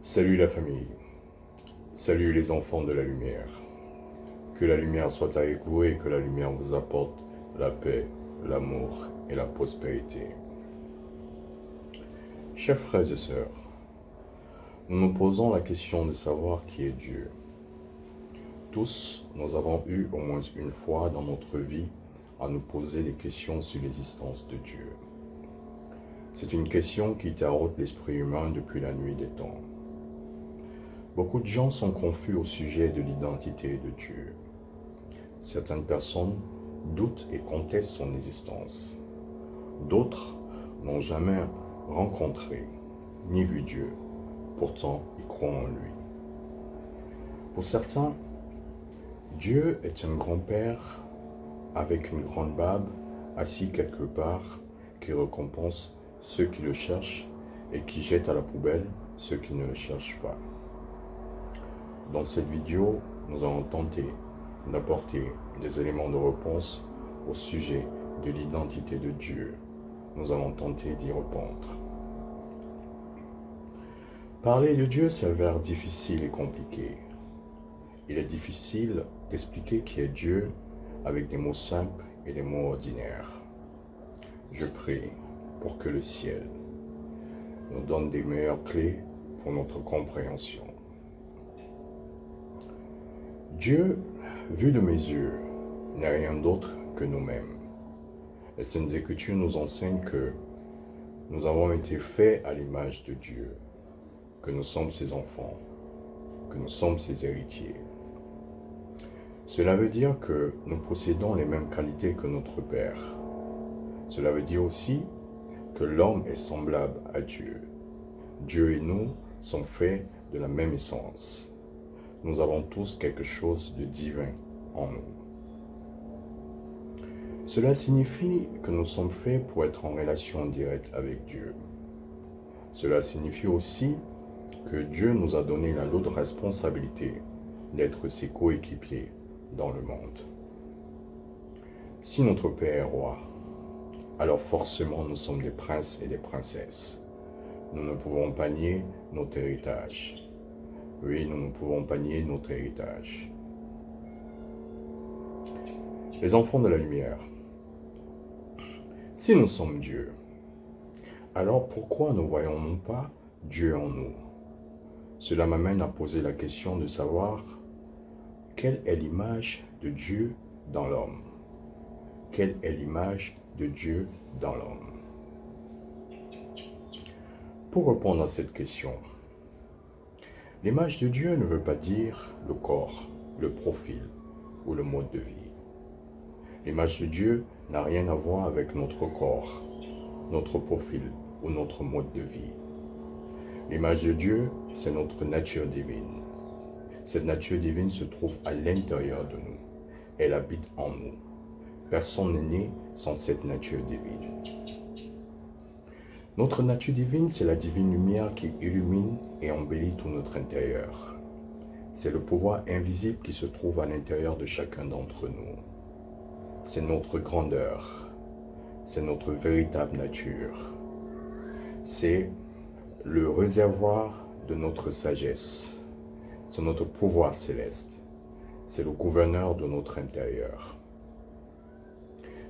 Salut la famille, salut les enfants de la lumière. Que la lumière soit avec vous et que la lumière vous apporte la paix, l'amour et la prospérité. Chers frères et sœurs, nous nous posons la question de savoir qui est Dieu. Tous, nous avons eu au moins une fois dans notre vie à nous poser des questions sur l'existence de Dieu. C'est une question qui taraude l'esprit humain depuis la nuit des temps. Beaucoup de gens sont confus au sujet de l'identité de Dieu. Certaines personnes doutent et contestent son existence. D'autres n'ont jamais rencontré ni vu Dieu, pourtant ils croient en lui. Pour certains, Dieu est un grand-père avec une grande barbe assis quelque part qui récompense ceux qui le cherchent et qui jette à la poubelle ceux qui ne le cherchent pas. Dans cette vidéo, nous allons tenter d'apporter des éléments de réponse au sujet de l'identité de Dieu. Nous allons tenter d'y répondre. Parler de Dieu s'avère difficile et compliqué. Il est difficile d'expliquer qui est Dieu avec des mots simples et des mots ordinaires. Je prie pour que le ciel nous donne des meilleures clés pour notre compréhension. Dieu, vu de mes yeux, n'est rien d'autre que nous-mêmes. Les Saintes Écritures nous enseignent que nous avons été faits à l'image de Dieu, que nous sommes ses enfants, que nous sommes ses héritiers. Cela veut dire que nous possédons les mêmes qualités que notre Père. Cela veut dire aussi que l'homme est semblable à Dieu. Dieu et nous sommes faits de la même essence. Nous avons tous quelque chose de divin en nous. Cela signifie que nous sommes faits pour être en relation directe avec Dieu. Cela signifie aussi que Dieu nous a donné la lourde responsabilité d'être ses coéquipiers dans le monde. Si notre Père est roi, alors forcément nous sommes des princes et des princesses. Nous ne pouvons pas nier notre héritage. Oui, nous ne pouvons pas nier notre héritage. Les enfants de la lumière, si nous sommes Dieu, alors pourquoi ne voyons-nous pas Dieu en nous? Cela m'amène à poser la question de savoir quelle est l'image de Dieu dans l'homme? Quelle est l'image de Dieu dans l'homme? Pour répondre à cette question, l'image de Dieu ne veut pas dire le corps, le profil ou le mode de vie. L'image de Dieu n'a rien à voir avec notre corps, notre profil ou notre mode de vie. L'image de Dieu, c'est notre nature divine. Cette nature divine se trouve à l'intérieur de nous. Elle habite en nous. Personne n'est né sans cette nature divine. Notre nature divine, c'est la divine lumière qui illumine et embellit tout notre intérieur. C'est le pouvoir invisible qui se trouve à l'intérieur de chacun d'entre nous. C'est notre grandeur. C'est notre véritable nature. C'est le réservoir de notre sagesse. C'est notre pouvoir céleste. C'est le gouverneur de notre intérieur.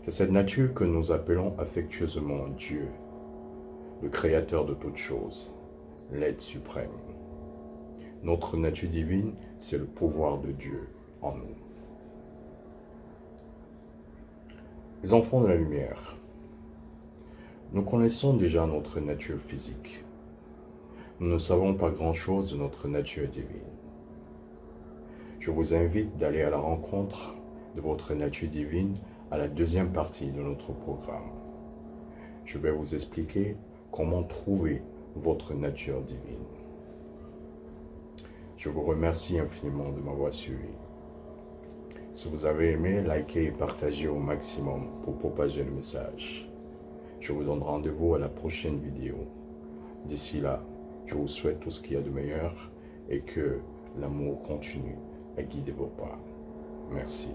C'est cette nature que nous appelons affectueusement Dieu, le créateur de toutes choses, l'être suprême. Notre nature divine, c'est le pouvoir de Dieu en nous. Les enfants de la lumière, nous connaissons déjà notre nature physique. Nous ne savons pas grand-chose de notre nature divine. Je vous invite d'aller à la rencontre de votre nature divine à la deuxième partie de notre programme. Je vais vous expliquer comment trouver votre nature divine. Je vous remercie infiniment de m'avoir suivi. Si vous avez aimé, likez et partagez au maximum pour propager le message. Je vous donne rendez-vous à la prochaine vidéo. D'ici là, je vous souhaite tout ce qu'il y a de meilleur et que l'amour continue à guider vos pas. Merci.